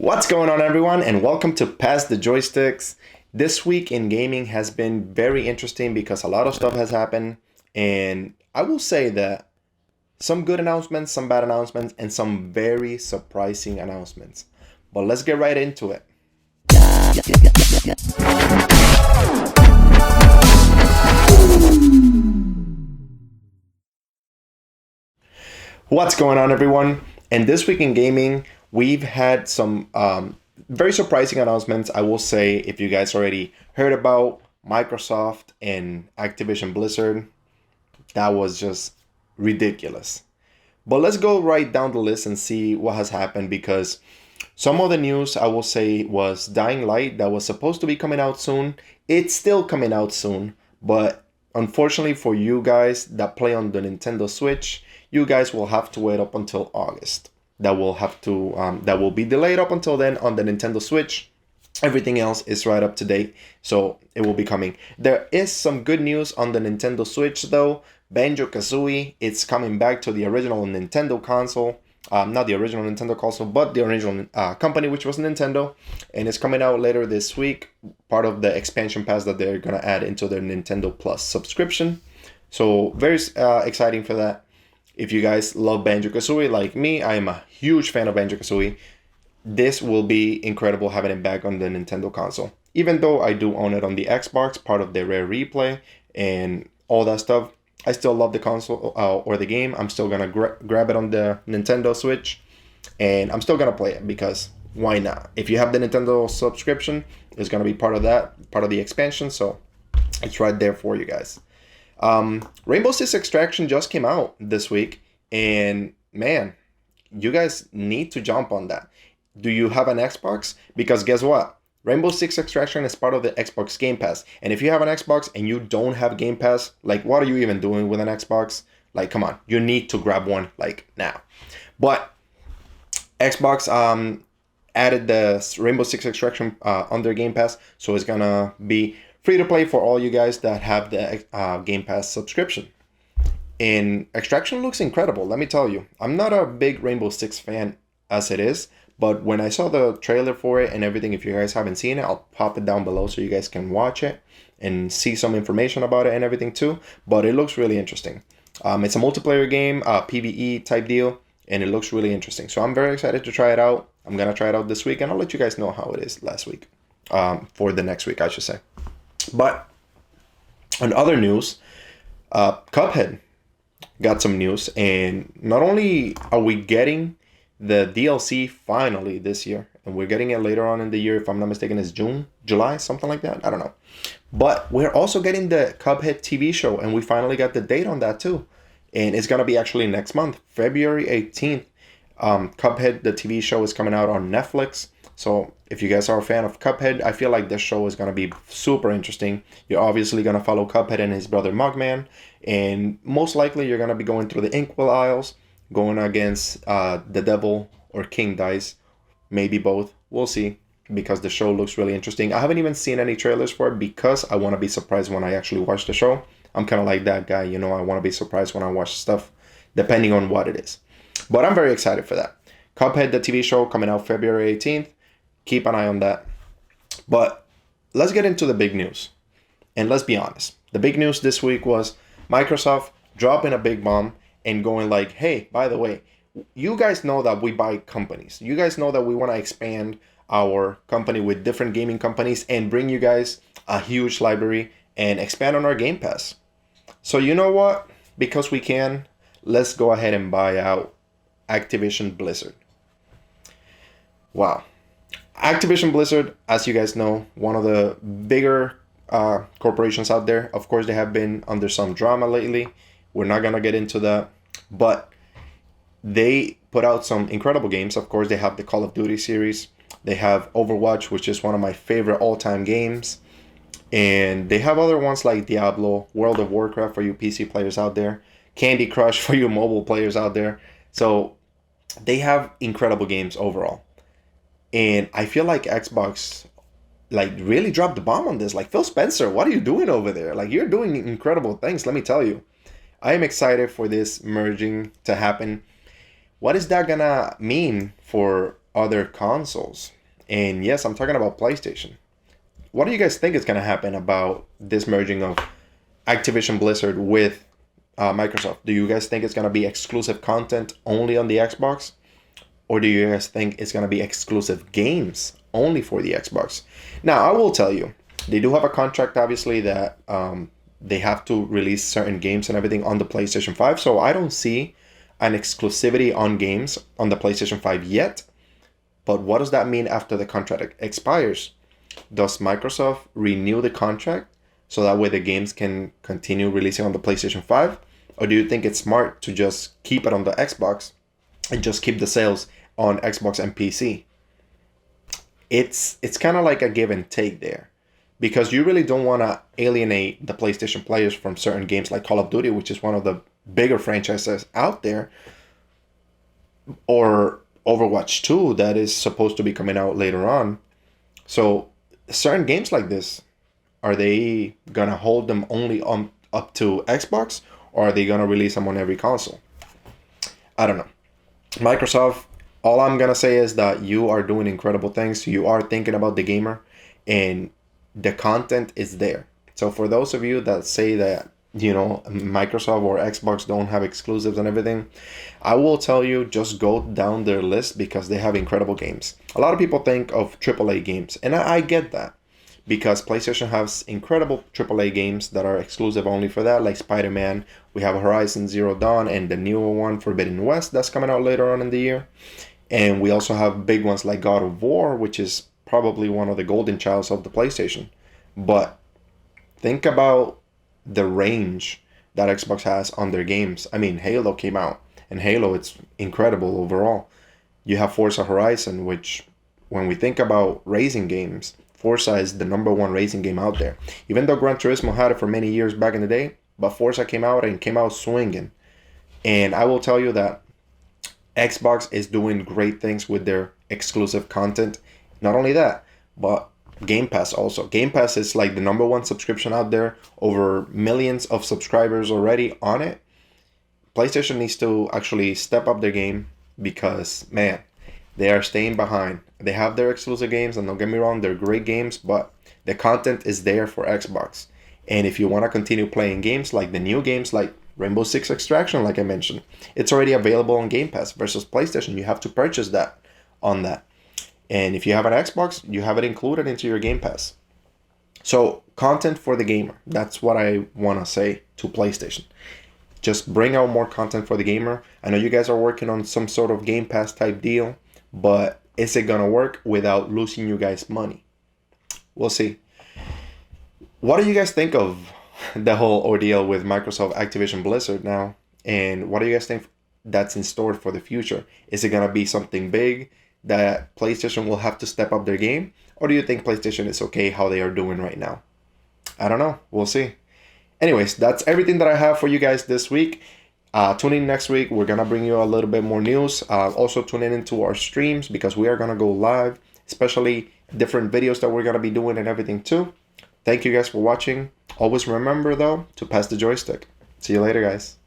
What's going on, everyone, and welcome to Pass the Joysticks. This week in gaming has been very interesting because a lot of stuff has happened, and I will say that some good announcements, some bad announcements, and some very surprising announcements. But let's get right into it. What's going on, everyone? And this week in gaming, we've had some very surprising announcements. I will say, if you guys already heard about Microsoft and Activision Blizzard, that was just ridiculous. But let's go right down the list and see what has happened, because some of the news I will say was Dying Light that was supposed to be coming out soon. It's still coming out soon, but unfortunately for you guys that play on the Nintendo Switch, you guys will have to wait up until August. That will be delayed up until then on the Nintendo Switch. Everything else is right up to date, so it will be coming. There is some good news on the Nintendo Switch though. Banjo-Kazooie, it's coming back to the original Nintendo console. Not the original Nintendo console, but the original company, which was Nintendo. And it's coming out later this week, part of the expansion pass that they're going to add into their Nintendo Plus subscription. So very exciting for that. If you guys love Banjo-Kazooie like me, I am a huge fan of Banjo-Kazooie. This will be incredible having it back on the Nintendo console. Even though I do own it on the Xbox, part of the Rare Replay and all that stuff, I still love the console or the game. I'm still going to grab it on the Nintendo Switch, and I'm still going to play it because why not? If you have the Nintendo subscription, it's going to be part of that, part of the expansion, so it's right there for you guys. Rainbow Six Extraction just came out this week, and man, you guys need to jump on that. Do you have an Xbox? Because guess what? Rainbow Six Extraction is part of the Xbox Game Pass. And if you have an Xbox and you don't have Game Pass, like, what are you even doing with an Xbox? Like, come on, you need to grab one, like, now. But Xbox added the Rainbow Six Extraction on their Game Pass, so it's gonna be free to play for all you guys that have the Game Pass subscription. And Extraction looks incredible, let me tell you. I'm not a big Rainbow Six fan as it is, but when I saw the trailer for it and everything, if you guys haven't seen it, I'll pop it down below so you guys can watch it and see some information about it and everything too. But it looks really interesting. It's a multiplayer game, PvE type deal, and it looks really interesting. So I'm very excited to try it out. I'm going to try it out this week, and I'll let you guys know how it is for the next week, I should say. But on other news, Cuphead got some news, and not only are we getting the DLC finally this year, and we're getting it later on in the year, if I'm not mistaken, it's June, July, something like that, I don't know. But we're also getting the Cuphead TV show, and we finally got the date on that too. And it's gonna be actually next month, February 18th. Cuphead the TV show is coming out on Netflix. So if you guys are a fan of Cuphead, I feel like this show is gonna be super interesting. You're obviously gonna follow Cuphead and his brother Mugman, and most likely you're gonna be going through the Inkwell Isles, going against the Devil or King Dice, maybe both. We'll see, because the show looks really interesting. I haven't even seen any trailers for it because I want to be surprised when I actually watch the show. I'm kind of like that guy, you know, I want to be surprised when I watch stuff, depending on what it is. But I'm very excited for that. Cuphead the TV show coming out February 18th. Keep an eye on that. But let's get into the big news. And let's be honest. The big news this week was Microsoft dropping a big bomb and going like, hey, by the way, you guys know that we buy companies. You guys know that we want to expand our company with different gaming companies and bring you guys a huge library and expand on our Game Pass. So you know what? Because we can, let's go ahead and buy out Activision Blizzard. Wow. Activision Blizzard, as you guys know, one of the bigger corporations out there. Of course, they have been under some drama lately. We're not going to get into that. But they put out some incredible games. Of course, they have the Call of Duty series. They have Overwatch, which is one of my favorite all-time games. And they have other ones like Diablo, World of Warcraft for you PC players out there, Candy Crush for you mobile players out there. So they have incredible games overall. And I feel like Xbox like really dropped the bomb on this. Like, Phil Spencer, what are you doing over there? Like, you're doing incredible things, let me tell you. I am excited for this merging to happen. What is that gonna mean for other consoles. And yes, I'm talking about PlayStation. What do you guys think is going to happen about this merging of Activision Blizzard with Microsoft? Do you guys think it's going to be exclusive content only on the Xbox? Or do you guys think it's going to be exclusive games only for the Xbox? Now, I will tell you, they do have a contract, obviously, that they have to release certain games and everything on the PlayStation 5. So I don't see an exclusivity on games on the PlayStation 5 yet. But what does that mean after the contract expires? Does Microsoft renew the contract so that way the games can continue releasing on the PlayStation 5? Or do you think it's smart to just keep it on the Xbox and just keep the sales on Xbox and PC? It's kind of like a give and take there, because you really don't want to alienate the PlayStation players from certain games like Call of Duty, which is one of the bigger franchises out there, or Overwatch 2 that is supposed to be coming out later on. So certain games like this, are they gonna hold them only on up to Xbox, or are they gonna release them on every console? I don't know. Microsoft, all I'm gonna say is that you are doing incredible things. You are thinking about the gamer, and the content is there. So for those of you that say that, you know, Microsoft or Xbox don't have exclusives and everything, I will tell you, just go down their list because they have incredible games. A lot of people think of AAA games, and I get that, because PlayStation has incredible AAA games that are exclusive only for that, like Spider-Man. We have Horizon Zero Dawn and the newer one, Forbidden West, that's coming out later on in the year. And we also have big ones like God of War, which is probably one of the golden childs of the PlayStation. But think about the range that Xbox has on their games. I mean, Halo came out, and Halo, it's incredible overall. You have Forza Horizon, which, when we think about racing games, Forza is the #1 racing game out there. Even though Gran Turismo had it for many years back in the day, but Forza came out and came out swinging. And I will tell you that Xbox is doing great things with their exclusive content. Not only that, but Game Pass also. Game Pass is like the #1 subscription out there. Over millions of subscribers already on it. PlayStation needs to actually step up their game because, man, they are staying behind. They have their exclusive games, and don't get me wrong, they're great games, but the content is there for Xbox. And if you want to continue playing games like the new games like Rainbow Six Extraction, like I mentioned, it's already available on Game Pass, versus PlayStation. You have to purchase that on that. And if you have an Xbox, you have it included into your Game Pass. So content for the gamer. That's what I want to say to PlayStation. Just bring out more content for the gamer. I know you guys are working on some sort of Game Pass type deal, but is it going to work without losing you guys money? We'll see. What do you guys think of the whole ordeal with Microsoft Activision Blizzard now? And what do you guys think that's in store for the future? Is it going to be something big that PlayStation will have to step up their game? Or do you think PlayStation is okay how they are doing right now? I don't know. We'll see. Anyways, that's everything that I have for you guys this week. Tune in next week. We're going to bring you a little bit more news. Also tune in into our streams because we are going to go live, especially different videos that we're going to be doing and everything too. Thank you guys for watching. Always remember, though, to pass the joystick. See you later, guys.